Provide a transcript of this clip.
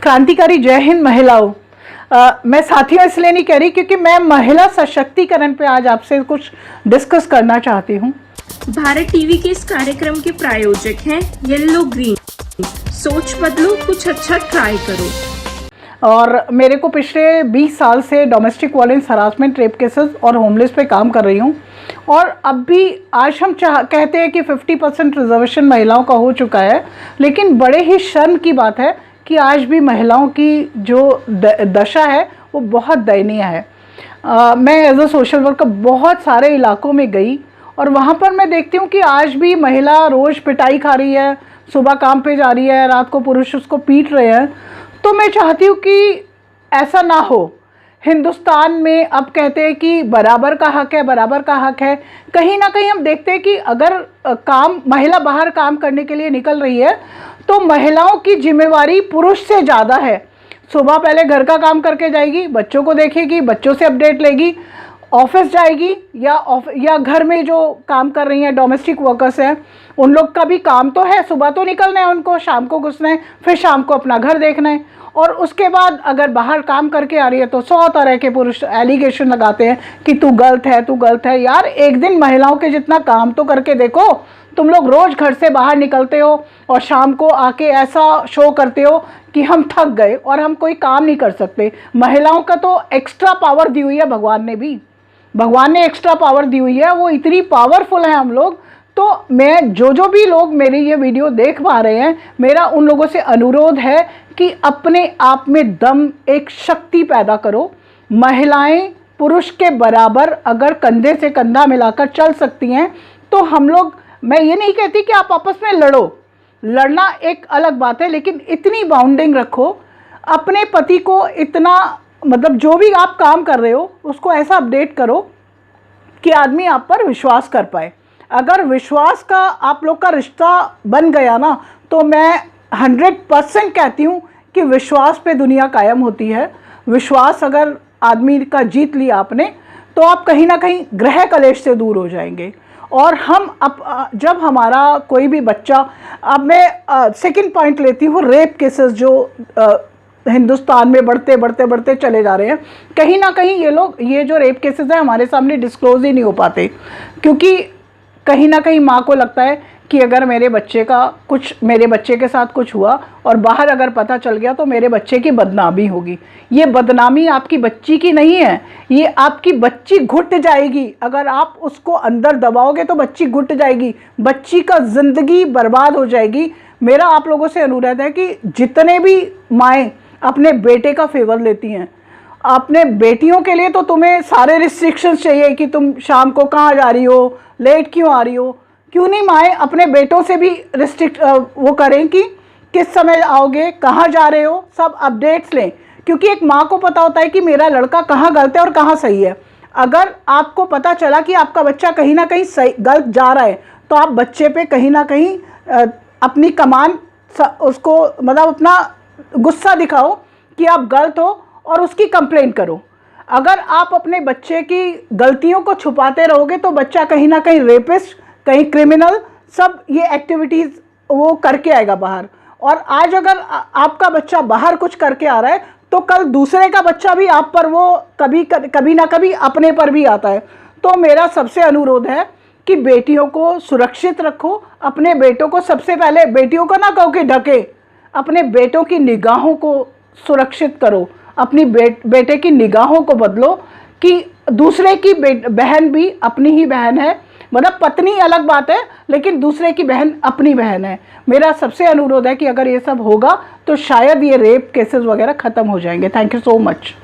क्रांतिकारी जय हिंद महिलाओं। मैं साथियों इसलिए नहीं कह रही क्योंकि मैं महिला सशक्तिकरण पे आज आपसे कुछ डिस्कस करना चाहती हूँ। भारत टीवी के इस कार्यक्रम के प्रायोजक हैं येलो ग्रीन। सोच बदलो, कुछ अच्छा ट्राई करो। और मेरे को पिछले 20 साल से domestic violence, harassment, rape cases और होमलेस पे काम कर रही हूँ। और अब भी आज हम कहते हैं कि 50% रिजर्वेशन महिलाओं का हो चुका है, लेकिन बड़े ही शर्म की बात है कि आज भी महिलाओं की जो दशा है वो बहुत दयनीय है। मैं एज अ सोशल वर्कर बहुत सारे इलाकों में गई और वहाँ पर मैं देखती हूँ कि आज भी महिला रोज़ पिटाई खा रही है, सुबह काम पे जा रही है, रात को पुरुष उसको पीट रहे हैं। तो मैं चाहती हूँ कि ऐसा ना हो। हिंदुस्तान में अब कहते हैं कि बराबर का हक है, बराबर का हक है। कहीं ना कहीं हम देखते हैं कि अगर महिला बाहर काम करने के लिए निकल रही है तो महिलाओं की जिम्मेवारी पुरुष से ज़्यादा है। सुबह पहले घर का काम करके जाएगी, बच्चों को देखेगी, बच्चों से अपडेट लेगी, ऑफिस जाएगी या घर में जो काम कर रही हैं डोमेस्टिक वर्कर्स हैं उन लोग का भी काम तो है, सुबह तो निकलना है उनको, शाम को घुसना है, फिर शाम को अपना घर देखना है। और उसके बाद अगर बाहर काम करके आ रही है तो 100 तरह के पुरुष एलिगेशन लगाते हैं कि तू गलत है, तू गलत है। यार एक दिन महिलाओं के जितना काम तो करके देखो। तुम लोग रोज़ घर से बाहर निकलते हो और शाम को आके ऐसा शो करते हो कि हम थक गए और हम कोई काम नहीं कर सकते। महिलाओं का तो एक्स्ट्रा पावर दी हुई है भगवान ने एक्स्ट्रा पावर दी हुई है, वो इतनी पावरफुल है हम लोग। तो मैं जो भी लोग मेरी ये वीडियो देख पा रहे हैं, मेरा उन लोगों से अनुरोध है कि अपने आप में दम, एक शक्ति पैदा करो। महिलाएं पुरुष के बराबर अगर कंधे से कंधा मिलाकर चल सकती हैं तो हम लोग, मैं ये नहीं कहती कि आप आपस में लड़ना एक अलग बात है, लेकिन इतनी बाउंडिंग रखो अपने पति को, इतना मतलब जो भी आप काम कर रहे हो उसको ऐसा अपडेट करो कि आदमी आप पर विश्वास कर पाए। अगर विश्वास का आप लोग का रिश्ता बन गया ना तो मैं 100% कहती हूँ कि विश्वास पे दुनिया कायम होती है। विश्वास अगर आदमी का जीत लिया आपने तो आप कहीं ना कहीं ग्रह कलेश से दूर हो जाएंगे। और हम जब हमारा कोई भी बच्चा, अब मैं सेकंड पॉइंट लेती हूँ, रेप केसेस जो हिंदुस्तान में बढ़ते चले जा रहे हैं। कहीं ना कहीं ये जो रेप केसेस हैं हमारे सामने डिस्क्लोज ही नहीं हो पाते, क्योंकि कहीं ना कहीं माँ को लगता है कि अगर मेरे बच्चे के साथ कुछ हुआ और बाहर अगर पता चल गया तो मेरे बच्चे की बदनामी होगी। ये बदनामी आपकी बच्ची की नहीं है, ये आपकी बच्ची घुट जाएगी। अगर आप उसको अंदर दबाओगे तो बच्ची घुट जाएगी, बच्ची का ज़िंदगी बर्बाद हो जाएगी। मेरा आप लोगों से अनुरोध है कि जितने भी माएँ अपने बेटे का फेवर लेती हैं, अपने बेटियों के लिए तो तुम्हें सारे रिस्ट्रिक्शंस चाहिए कि तुम शाम को कहाँ जा रही हो, लेट क्यों आ रही हो। क्यों नहीं माएँ अपने बेटों से भी वो करें कि किस समय आओगे, कहाँ जा रहे हो, सब अपडेट्स लें। क्योंकि एक माँ को पता होता है कि मेरा लड़का कहाँ गलत है और कहाँ सही है। अगर आपको पता चला कि आपका बच्चा कहीं ना कहीं सही गलत जा रहा है तो आप बच्चे पे कहीं ना कहीं अपनी कमान उसको मतलब अपना गुस्सा दिखाओ कि आप गलत हो और उसकी कंप्लेंट करो। अगर आप अपने बच्चे की गलतियों को छुपाते रहोगे तो बच्चा कहीं ना कहीं रेपिस्ट, कहीं क्रिमिनल, सब ये एक्टिविटीज़ वो करके आएगा बाहर। और आज अगर आपका बच्चा बाहर कुछ करके आ रहा है तो कल दूसरे का बच्चा भी आप पर वो कभी ना कभी अपने पर भी आता है। तो मेरा सबसे अनुरोध है कि बेटियों को सुरक्षित रखो। अपने बेटों को सबसे पहले, बेटियों को ना कहो कि ढके, अपने बेटों की निगाहों को सुरक्षित करो, अपनी बेटे की निगाहों को बदलो कि दूसरे की बहन भी अपनी ही बहन है। मतलब पत्नी अलग बात है, लेकिन दूसरे की बहन अपनी बहन है। मेरा सबसे अनुरोध है कि अगर ये सब होगा तो शायद ये रेप केसेस वगैरह ख़त्म हो जाएंगे। Thank you so much.